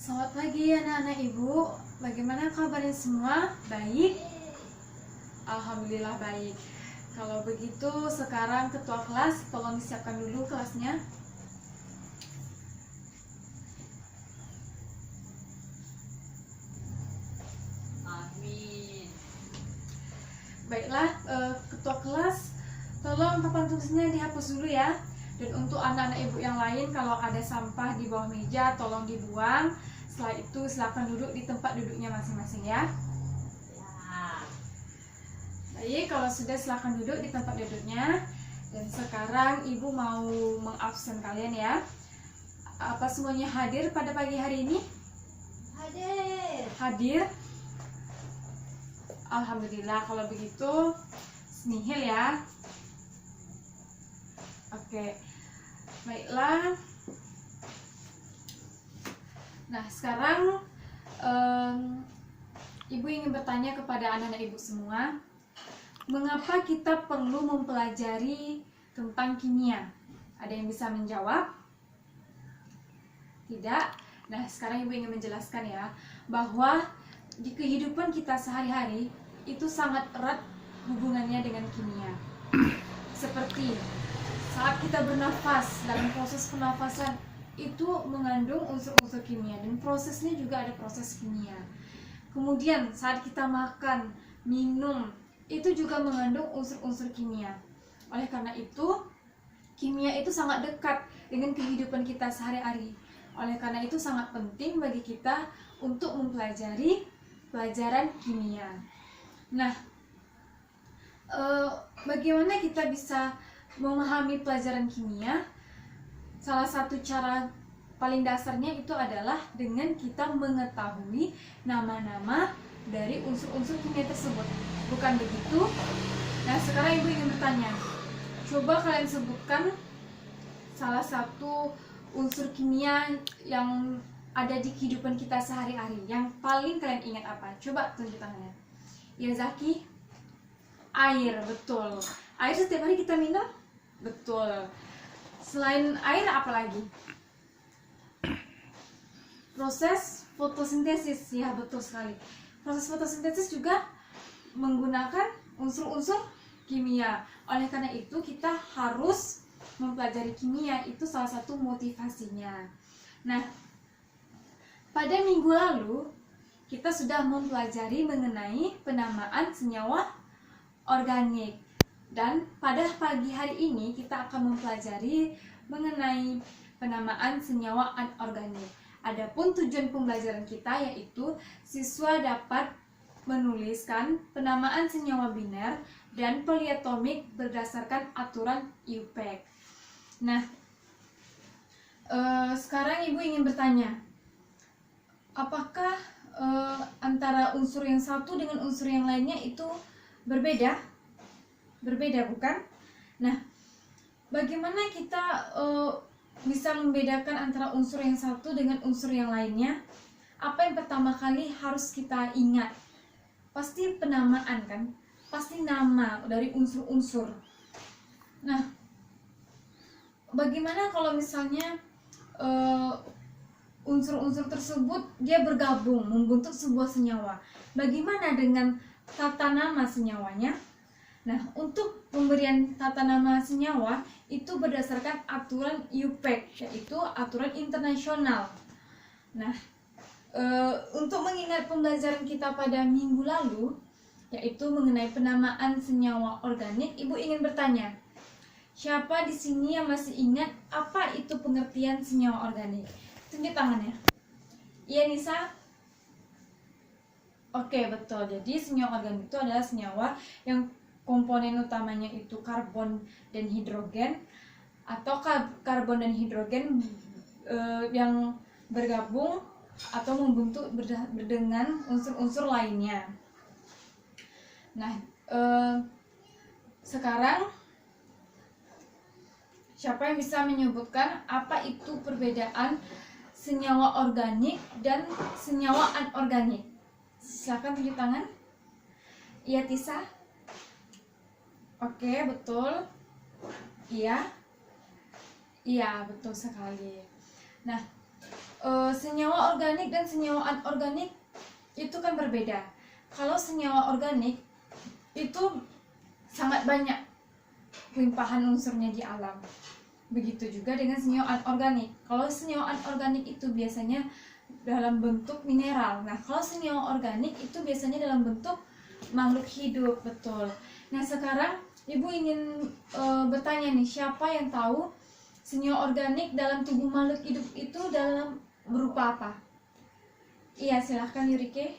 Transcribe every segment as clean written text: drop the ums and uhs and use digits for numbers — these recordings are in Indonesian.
Selamat pagi anak-anak ibu. Bagaimana kabarnya semua? Baik? Alhamdulillah baik. Kalau begitu sekarang ketua kelas tolong disiapkan dulu kelasnya. Amin. Baiklah, ketua kelas tolong papan tulisnya dihapus dulu ya. Dan untuk anak-anak ibu yang lain, kalau ada sampah di bawah meja tolong dibuang. Setelah itu silakan duduk di tempat duduknya masing-masing ya. Ya. Baik, kalau sudah silakan duduk di tempat duduknya. Dan sekarang ibu mau mengabsen kalian ya. Apa semuanya hadir pada pagi hari ini? Hadir. Hadir. Alhamdulillah, kalau begitu nihil ya. Oke. Baiklah. Nah, sekarang ibu ingin bertanya kepada anak-anak ibu semua, mengapa kita perlu mempelajari tentang kimia? Ada yang bisa menjawab? Tidak? Nah, sekarang ibu ingin menjelaskan ya, bahwa di kehidupan kita sehari-hari itu sangat erat hubungannya dengan kimia. Seperti saat kita bernafas, dalam proses pernafasan itu mengandung unsur-unsur kimia, dan prosesnya juga ada proses kimia. Kemudian saat kita makan, minum, itu juga mengandung unsur-unsur kimia. Oleh karena itu, kimia itu sangat dekat dengan kehidupan kita sehari-hari. Oleh karena itu sangat penting bagi kita untuk mempelajari pelajaran kimia. Nah, bagaimana kita bisa memahami pelajaran kimia? Salah satu cara paling dasarnya itu adalah dengan kita mengetahui nama-nama dari unsur-unsur kimia tersebut. Bukan begitu? Nah, sekarang ibu ingin bertanya, coba kalian sebutkan salah satu unsur kimia yang ada di kehidupan kita sehari-hari, yang paling kalian ingat apa? Coba tunjuk tangannya. Ya Zaki? Air, betul. Air setiap hari kita minum? Betul. Selain air apa lagi? Proses fotosintesis, ya betul sekali. Proses fotosintesis juga menggunakan unsur-unsur kimia. Oleh karena itu kita harus mempelajari kimia, itu salah satu motivasinya. Nah, pada minggu lalu kita sudah mempelajari mengenai penamaan senyawa organik. Dan pada pagi hari ini kita akan mempelajari mengenai penamaan senyawa anorganik. Adapun tujuan pembelajaran kita yaitu siswa dapat menuliskan penamaan senyawa biner dan poliatomik berdasarkan aturan IUPAC. Nah, sekarang ibu ingin bertanya, apakah antara unsur yang satu dengan unsur yang lainnya itu berbeda? Berbeda, bukan? Nah, bagaimana kita bisa membedakan antara unsur yang satu dengan unsur yang lainnya? Apa yang pertama kali harus kita ingat? Pasti penamaan kan? Pasti nama dari unsur-unsur. Nah, bagaimana kalau misalnya unsur-unsur tersebut dia bergabung membentuk sebuah senyawa? Bagaimana dengan tata nama senyawanya? Nah, untuk pemberian tata nama senyawa itu berdasarkan aturan IUPAC, yaitu aturan internasional. Nah, untuk mengingat pembelajaran kita pada minggu lalu, yaitu mengenai penamaan senyawa organik, ibu ingin bertanya, siapa di sini yang masih ingat apa itu pengertian senyawa organik? Tunjuk tangannya. Iya, Nisa? Oke, betul. Jadi senyawa organik itu adalah senyawa yang komponen utamanya itu karbon dan hidrogen, atau karbon dan hidrogen yang bergabung atau membentuk dengan unsur-unsur lainnya. Nah, sekarang siapa yang bisa menyebutkan apa itu perbedaan senyawa organik dan senyawa anorganik? Silakan tunjuk tangan. Iya, Tisa? Oke, betul. Iya. Iya, betul sekali. Nah, senyawa organik dan senyawa anorganik itu kan berbeda. Kalau senyawa organik itu sangat banyak limpahan unsurnya di alam. Begitu juga dengan senyawa anorganik. Kalau senyawa anorganik itu biasanya dalam bentuk mineral. Nah, kalau senyawa organik itu biasanya dalam bentuk makhluk hidup, betul. Nah, sekarang Ibu ingin bertanya nih, siapa yang tahu senyawa organik dalam tubuh makhluk hidup itu dalam berupa apa? Iya, silahkan Yurike.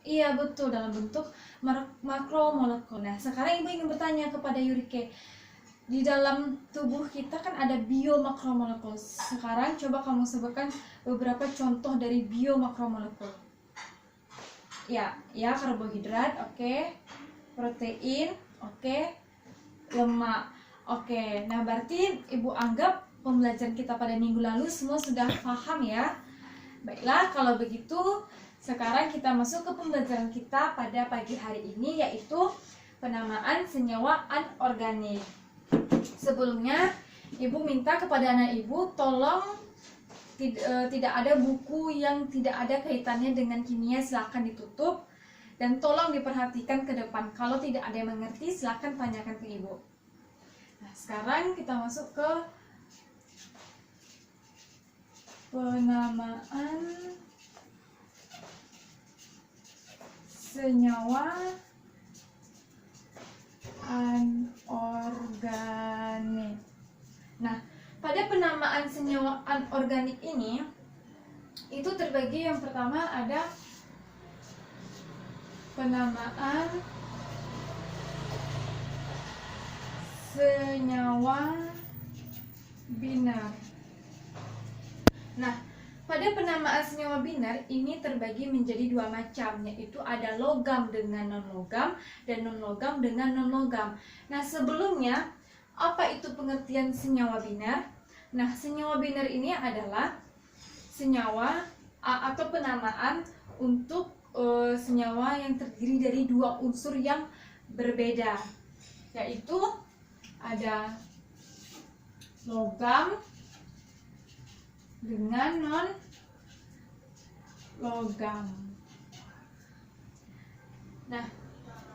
Iya, betul, dalam bentuk makromolekul. Nah, sekarang Ibu ingin bertanya kepada Yurike, di dalam tubuh kita kan ada biomakromolekul. Sekarang coba kamu sebutkan beberapa contoh dari biomakromolekul. Ya, karbohidrat, oke. Protein, oke. Lemak, oke. Nah, berarti Ibu anggap pembelajaran kita pada minggu lalu semua sudah paham ya. Baiklah, kalau begitu sekarang kita masuk ke pembelajaran kita pada pagi hari ini, yaitu penamaan senyawa anorganik. Sebelumnya, Ibu minta kepada anak Ibu tolong tidak ada buku yang tidak ada kaitannya dengan kimia, silahkan ditutup dan tolong diperhatikan ke depan. Kalau tidak ada yang mengerti, silahkan tanyakan ke Ibu. Nah, sekarang kita masuk ke penamaan senyawa anorganik. Nah, pada penamaan senyawa anorganik ini itu terbagi, yang pertama ada penamaan senyawa binar. Nah, pada penamaan senyawa binar ini terbagi menjadi dua macam, yaitu ada logam dengan non-logam dan non-logam dengan non-logam. Nah, sebelumnya apa itu pengertian senyawa binar? Nah, senyawa binar ini adalah senyawa atau penamaan untuk senyawa yang terdiri dari dua unsur yang berbeda, yaitu ada logam dengan non-logam. Nah,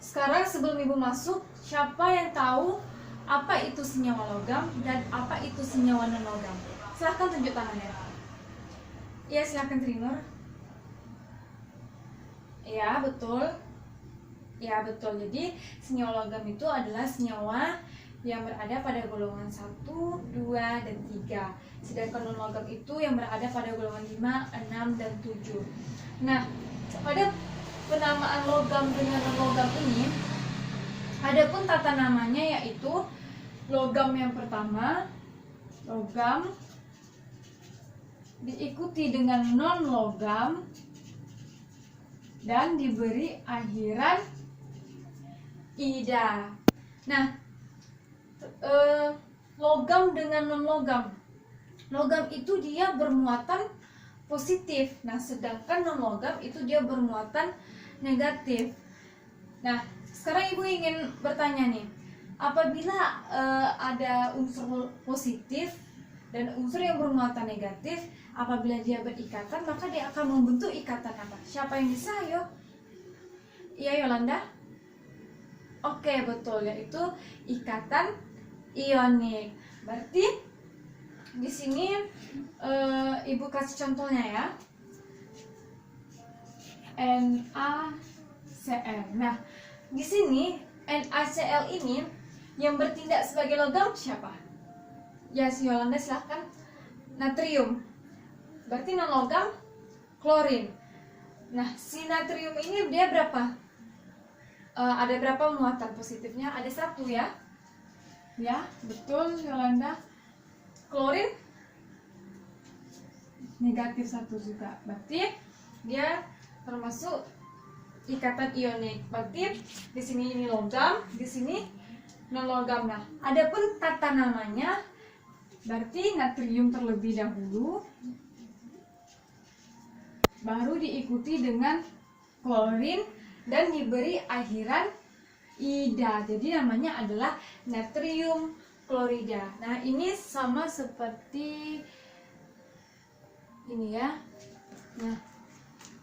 sekarang sebelum Ibu masuk, siapa yang tahu apa itu senyawa logam dan apa itu senyawa non-logam? Silahkan tunjuk tangannya. Iya, silahkan Trinur. Ya, betul. Ya, betul. Jadi, senyawa logam itu adalah senyawa yang berada pada golongan 1, 2, dan 3. Sedangkan non-logam itu yang berada pada golongan 5, 6, dan 7. Nah, pada penamaan logam dengan non-logam ini, ada pun tata namanya, yaitu logam yang pertama, logam, diikuti dengan non-logam, dan diberi akhiran ida. Nah, logam dengan non-logam. Logam itu dia bermuatan positif. Nah, sedangkan non-logam itu dia bermuatan negatif. Nah, sekarang Ibu ingin bertanya nih, apabila ada unsur positif dan unsur yang bermuatan negatif, apabila dia berikatan, maka dia akan membentuk ikatan apa? Siapa yang bisa? Ayo. Iya, Yolanda? Oke, betul, yaitu ikatan ionik. Berarti di sini Ibu kasih contohnya ya. NaCl. Nah, di sini NaCl ini yang bertindak sebagai logam siapa? Ya, si Yolanda silahkan. Natrium. Berarti non logam klorin. Nah, si natrium ini dia berapa? Ada berapa muatan positifnya? Ada 1 ya. Ya, betul Yolanda. Klorin negatif 1 juga. Berarti dia termasuk ikatan ionik. Berarti di sini ini logam, di sini non logam. Nah, adapun tata namanya, berarti natrium terlebih dahulu, baru diikuti dengan klorin dan diberi akhiran ida. Jadi namanya adalah natrium klorida. Nah, ini sama seperti Ini ya. Nah,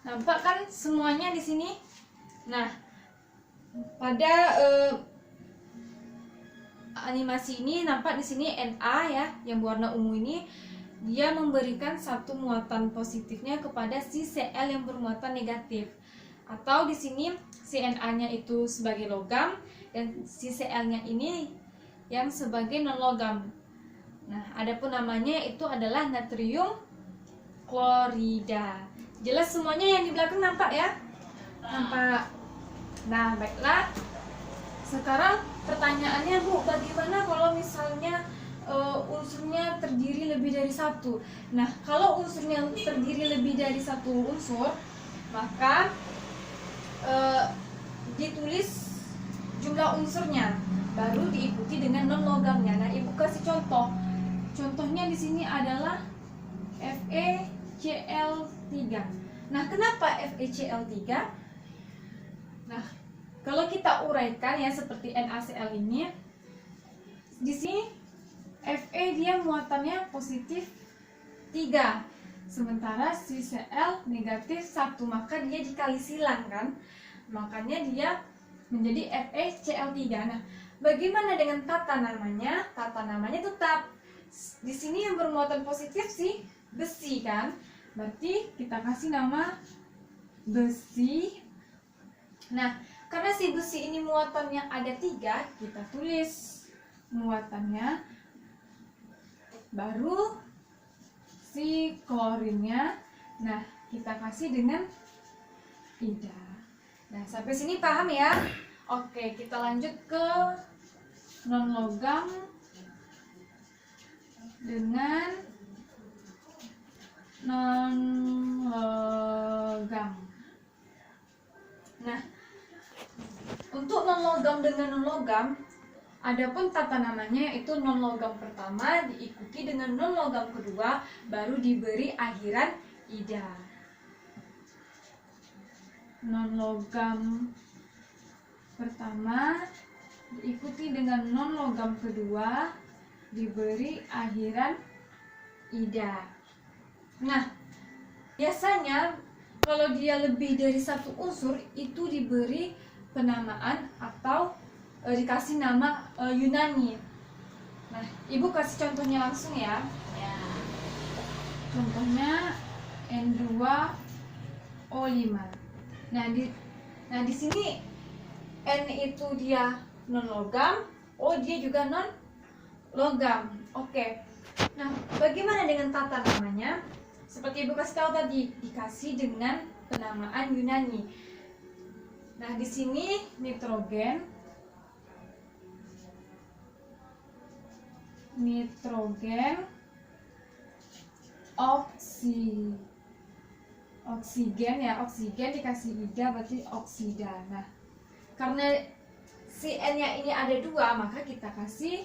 nampak kan semuanya di sini? Nah, pada animasi ini nampak di sini Na ya, yang berwarna ungu ini dia memberikan satu muatan positifnya kepada si Cl yang bermuatan negatif. Atau di sini si Na-nya itu sebagai logam dan si Cl-nya ini yang sebagai non logam. Nah, adapun namanya itu adalah natrium klorida. Jelas semuanya yang di belakang nampak ya? Nampak. Nah, baiklah. Sekarang pertanyaannya, Bu, bagaimana kalau misalnya unsurnya terdiri lebih dari satu? Nah, kalau unsurnya terdiri lebih dari satu unsur, maka ditulis jumlah unsurnya, baru diikuti dengan non logamnya. Nah, Ibu kasih contoh. Contohnya di sini adalah FeCl3. Nah, kenapa FeCl3? Nah, kalau kita uraikan ya seperti NaCl ini, di sini Fe dia muatannya positif 3, sementara si Cl negatif 1, maka dia dikali silang kan, makanya dia menjadi FeCl3. Nah, bagaimana dengan tata namanya? Tata namanya tetap di sini yang bermuatan positif si besi kan, berarti kita kasih nama besi. Nah, karena si besi ini muatannya ada 3, kita tulis muatannya, baru si klorinnya. Nah, kita kasih dengan ida. Nah, sampai sini paham ya? Oke, kita lanjut ke non logam dengan non logam. Nah, untuk non logam dengan non logam, adapun tata namanya yaitu non logam pertama diikuti dengan non logam kedua, baru diberi akhiran ida. Non logam pertama diikuti dengan non logam kedua, diberi akhiran ida. Nah, biasanya kalau dia lebih dari satu unsur itu diberi penamaan atau dikasih nama Yunani. Nah, Ibu kasih contohnya langsung ya. Ya. Contohnya N2O5. Nah, di sini N itu dia non logam, O dia juga non logam. Oke. Nah, bagaimana dengan tata namanya? Seperti Ibu kasih tahu tadi, dikasih dengan penamaan Yunani. Nah, di sini nitrogen oksigen ya, oksigen dikasih ida berarti oksida. Nah, karena si N-nya ini ada 2, maka kita kasih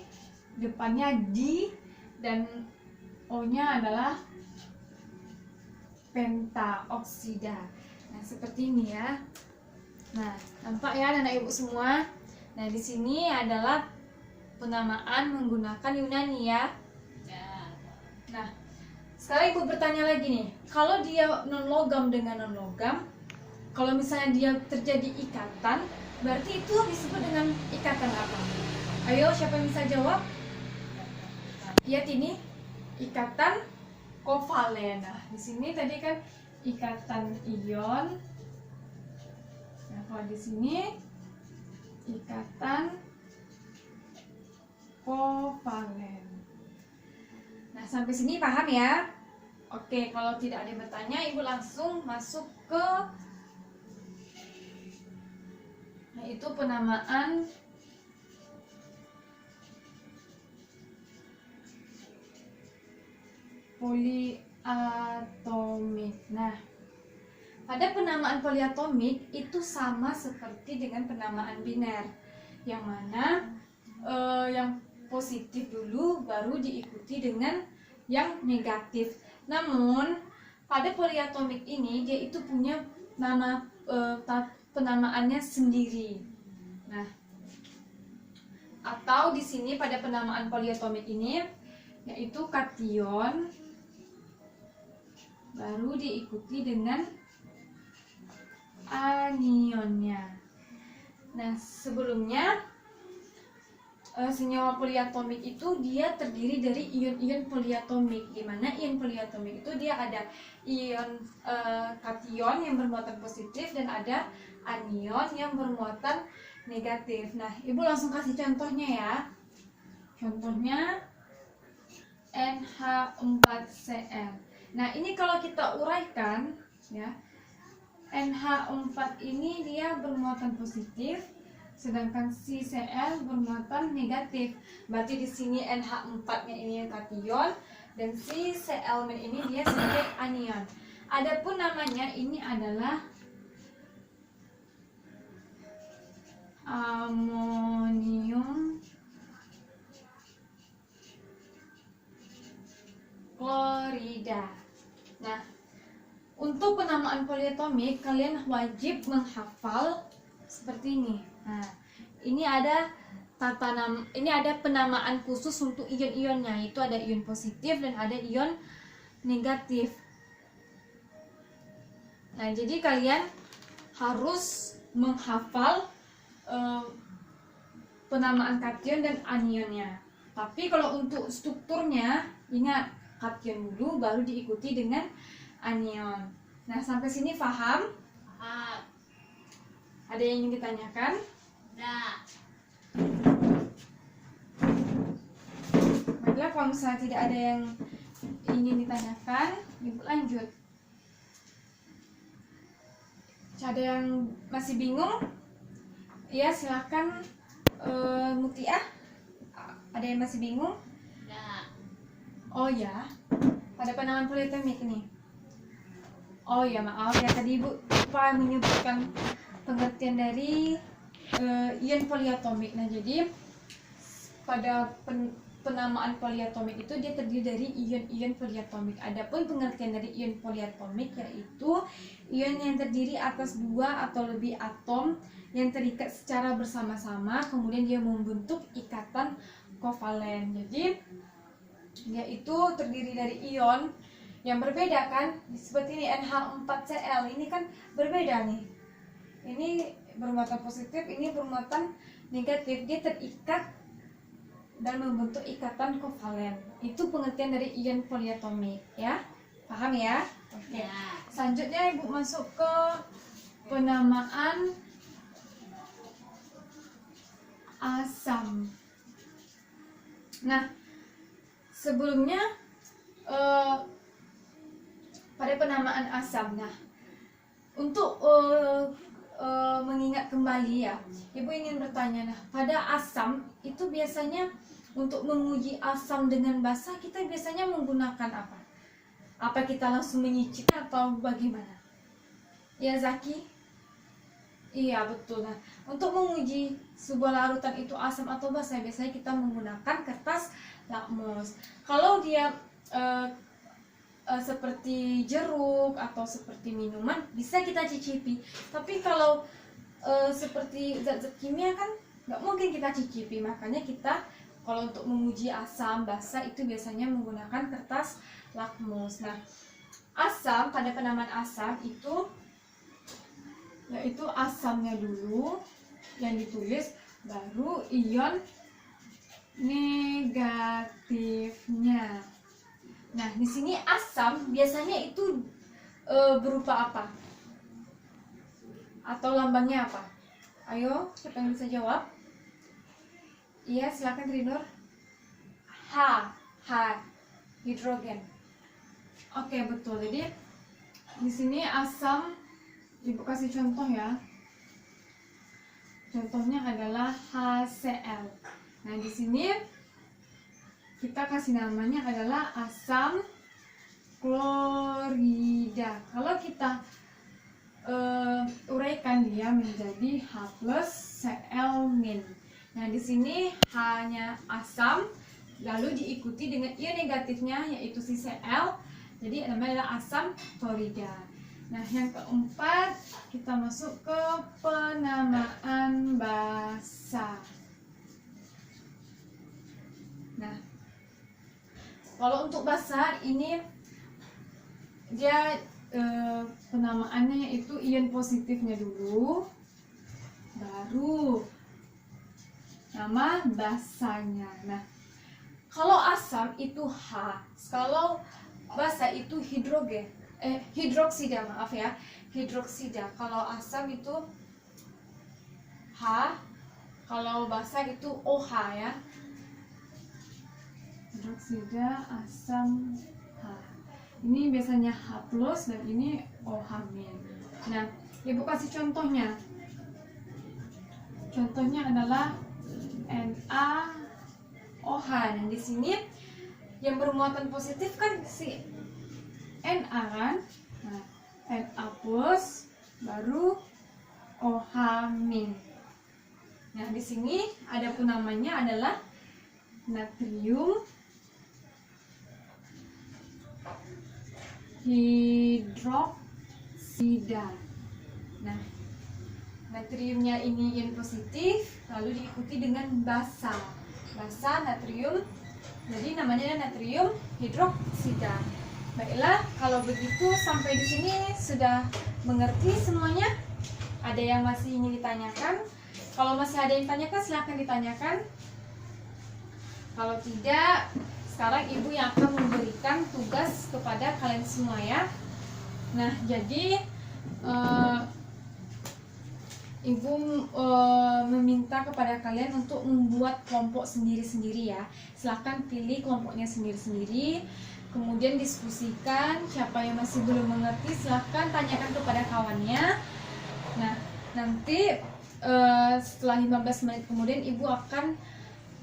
depannya di dan O-nya adalah pentaoksida. Nah, seperti ini ya. Nah, nampak ya anak ibu semua. Nah, di sini adalah penamaan menggunakan Yunani ya. Ya. Nah, sekarang ibu bertanya lagi nih, kalau dia non logam dengan non logam, kalau misalnya dia terjadi ikatan, berarti itu disebut dengan ikatan apa? Ayo, siapa yang bisa jawab? Lihat ini, ikatan kovalen. Nah, di sini tadi kan ikatan ion. Nah, kalau di sini ikatan kovalen. Nah, sampai sini paham ya? Oke, kalau tidak ada yang bertanya, Ibu langsung masuk ke yaitu penamaan poliatomik. Nah, pada penamaan poliatomik itu sama seperti dengan penamaan biner, yang mana yang positif dulu baru diikuti dengan yang negatif. Namun pada poliatomik ini dia itu punya nama penamaannya sendiri. Nah, atau di sini pada penamaan poliatomik ini yaitu kation baru diikuti dengan anionnya. Nah, sebelumnya senyawa poliatomik itu dia terdiri dari ion-ion poliatomik, di mana ion poliatomik itu dia ada ion kation yang bermuatan positif dan ada anion yang bermuatan negatif. Nah, Ibu langsung kasih contohnya ya. Contohnya NH4Cl. Nah, ini kalau kita uraikan ya, NH4 ini dia bermuatan positif, sedangkan si Cl bermuatan negatif. Berarti di sini NH4-nya ini yang kation dan si Cl- ini dia sebagai anion. Adapun namanya ini adalah amonium klorida. Nah, untuk penamaan poliatomik kalian wajib menghafal seperti ini. Nah, ini ada penamaan khusus untuk ion-ionnya, yaitu ada ion positif dan ada ion negatif. Nah, jadi kalian harus menghafal penamaan kation dan anionnya. Tapi kalau untuk strukturnya, ingat kation dulu baru diikuti dengan anion. Nah, sampai sini paham? Paham. Ada yang ingin ditanyakan? Nah. Baiklah, kalau misalnya tidak ada yang ingin ditanyakan, Ibu lanjut. Ada yang masih bingung? Ya, silakan Mutiah. Ada yang masih bingung? Nah. Oh ya, pada penamaan poliatomik ini. Oh ya, maaf ya, tadi Ibu lupa menyebutkan pengertian dari ion poliatomik. Nah, jadi pada penamaan poliatomik itu dia terdiri dari ion-ion poliatomik. Adapun pengertian dari ion poliatomik yaitu ion yang terdiri atas 2 atau lebih atom yang terikat secara bersama-sama, kemudian dia membentuk ikatan kovalen. Jadi yaitu terdiri dari ion yang berbeda kan, seperti ini NH4Cl ini kan berbeda nih. Ini bermuatan positif, ini bermuatan negatif, dia terikat dan membentuk ikatan kovalen. Itu pengertian dari ion poliatomik ya. Paham ya? Oke. Ya. Selanjutnya Ibu masuk ke penamaan asam. Nah, sebelumnya pada penamaan asam. Nah, untuk mengingat kembali ya, Ibu ingin bertanya, nah pada asam itu biasanya untuk menguji asam dengan basa kita biasanya menggunakan apa? Apa kita langsung menyicip atau bagaimana? Ya Zaki? Iya betul. Nah, untuk menguji sebuah larutan itu asam atau basa biasanya kita menggunakan kertas lakmus. Kalau dia seperti jeruk atau seperti minuman bisa kita cicipi. Tapi kalau seperti zat-zat kimia kan nggak mungkin kita cicipi. Makanya kita kalau untuk menguji asam basa itu biasanya menggunakan kertas lakmus. Nah, asam pada penamaan asam itu yaitu asamnya dulu yang ditulis, baru ion negatifnya. Nah, di sini asam biasanya itu berupa apa? Atau lambangnya apa? Ayo, siapa yang bisa jawab? Iya, silakan Trinur. H, hidrogen. Oke, betul. Jadi di sini asam, Ibu kasih contoh ya. Contohnya adalah HCl. Nah, di sini kita kasih namanya adalah asam klorida. Kalau kita uraikan dia menjadi H+Cl-. Nah, di sini hanya asam, lalu diikuti dengan ion negatifnya yaitu si Cl. Jadi namanya adalah asam klorida. Nah, yang keempat kita masuk ke penamaan basa. Nah, kalau untuk basa ini dia penamaannya yaitu ion positifnya dulu, baru nama basanya. Nah, kalau asam itu H, kalau basa itu hidroksida, maaf ya, hidroksida. Kalau asam itu H, kalau basa itu OH ya. Hidroksida, asam, H. Ini biasanya H plus dan ini OH min. Nah, ibu kasih contohnya. Contohnya adalah NaOH. Nah, di sini yang bermuatan positif kan si Na kan. Nah, Na plus baru OH min. Nah, di sini ada penamanya adalah natrium hidroksida. Nah, natriumnya ini ion positif, lalu diikuti dengan basa natrium, jadi namanya natrium hidroksida. Baiklah, kalau begitu sampai di sini sudah mengerti semuanya? Ada yang masih ingin ditanyakan? Kalau masih ada yang ditanyakan, silahkan ditanyakan. Kalau tidak, sekarang ibu yang akan memberikan tugas kepada kalian semua ya. Nah, jadi ibu meminta kepada kalian untuk membuat kelompok sendiri-sendiri ya. Silahkan pilih kelompoknya sendiri-sendiri, kemudian diskusikan. Siapa yang masih belum mengerti, silahkan tanyakan kepada kawannya. Nah, nanti setelah 15 menit kemudian ibu akan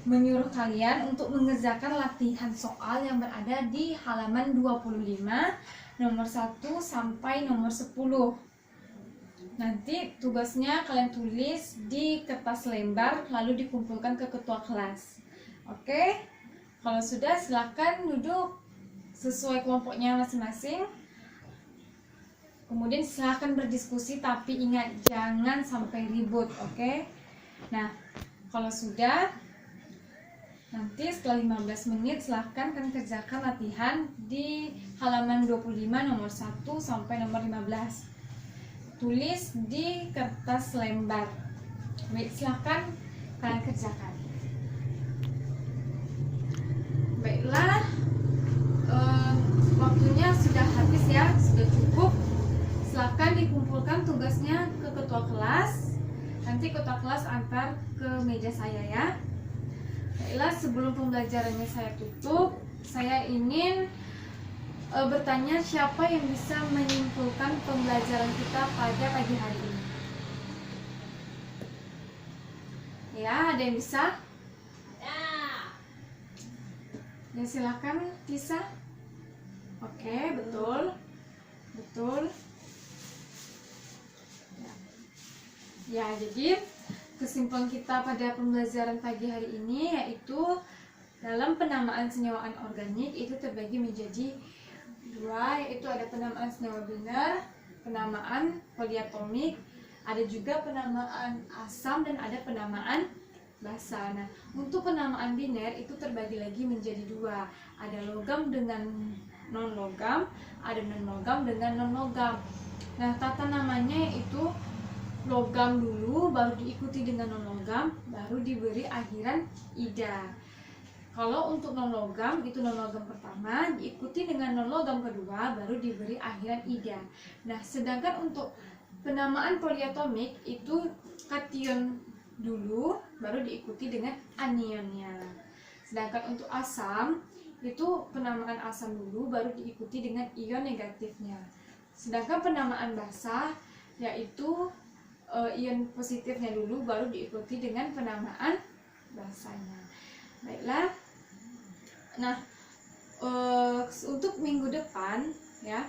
menyuruh kalian untuk mengerjakan latihan soal yang berada di halaman 25 nomor 1 sampai nomor 10. Nanti tugasnya kalian tulis di kertas lembar lalu dikumpulkan ke ketua kelas. Oke? Kalau sudah, silakan duduk sesuai kelompoknya masing-masing. Kemudian silakan berdiskusi, tapi ingat jangan sampai ribut, oke? Nah, kalau sudah, nanti setelah 15 menit silahkan kalian kerjakan latihan di halaman 25 nomor 1 sampai nomor 15. Tulis di kertas lembar. Baik, silahkan kalian kerjakan. Baiklah, waktunya sudah habis ya, sudah cukup. Silahkan dikumpulkan tugasnya ke ketua kelas. Nanti ketua kelas antar ke meja saya ya. Baiklah, sebelum pembelajarannya saya tutup, saya ingin bertanya siapa yang bisa menyimpulkan pembelajaran kita pada pagi hari ini. Ya, ada yang bisa? Ya, silakan bisa. Oke, betul. Betul. Ya, jadi kesimpulan kita pada pembelajaran pagi hari ini yaitu dalam penamaan senyawa anorganik itu terbagi menjadi dua, yaitu ada penamaan senyawa biner, penamaan poliatomik, ada juga penamaan asam dan ada penamaan basa. Nah, untuk penamaan biner itu terbagi lagi menjadi dua, ada logam dengan non logam, ada non logam dengan non logam. Nah, tata namanya itu logam dulu, baru diikuti dengan non logam, baru diberi akhiran ida. Kalau untuk non logam itu non logam pertama diikuti dengan non logam kedua, baru diberi akhiran ida. Nah, sedangkan untuk penamaan poliatomik itu kation dulu, baru diikuti dengan anionnya. Sedangkan untuk asam itu penamaan asam dulu, baru diikuti dengan ion negatifnya. Sedangkan penamaan basa yaitu ion positifnya dulu, baru diikuti dengan penamaan basanya. Baiklah. Nah, untuk minggu depan ya,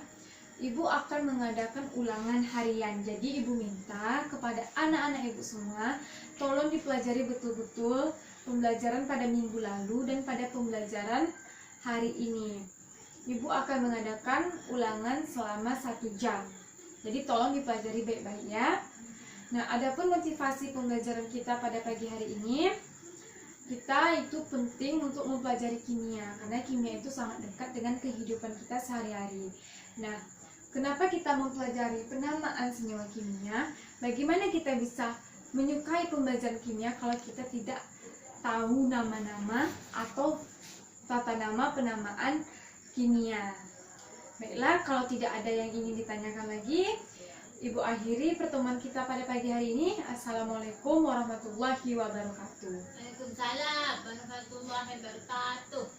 ibu akan mengadakan ulangan harian. Jadi ibu minta kepada anak-anak ibu semua, tolong dipelajari betul-betul pembelajaran pada minggu lalu dan pada pembelajaran hari ini. Ibu akan mengadakan ulangan selama 1 jam. Jadi tolong dipelajari baik-baik ya. Nah, adapun motivasi pembelajaran kita pada pagi hari ini, kita itu penting untuk mempelajari kimia, karena kimia itu sangat dekat dengan kehidupan kita sehari-hari. Nah, kenapa kita mempelajari penamaan senyawa kimia? Bagaimana kita bisa menyukai pembelajaran kimia kalau kita tidak tahu nama-nama atau tata nama penamaan kimia? Baiklah, kalau tidak ada yang ingin ditanyakan lagi, Ibu akhiri pertemuan kita pada pagi hari ini. Assalamualaikum warahmatullahi wabarakatuh. Waalaikumsalam warahmatullahi wabarakatuh.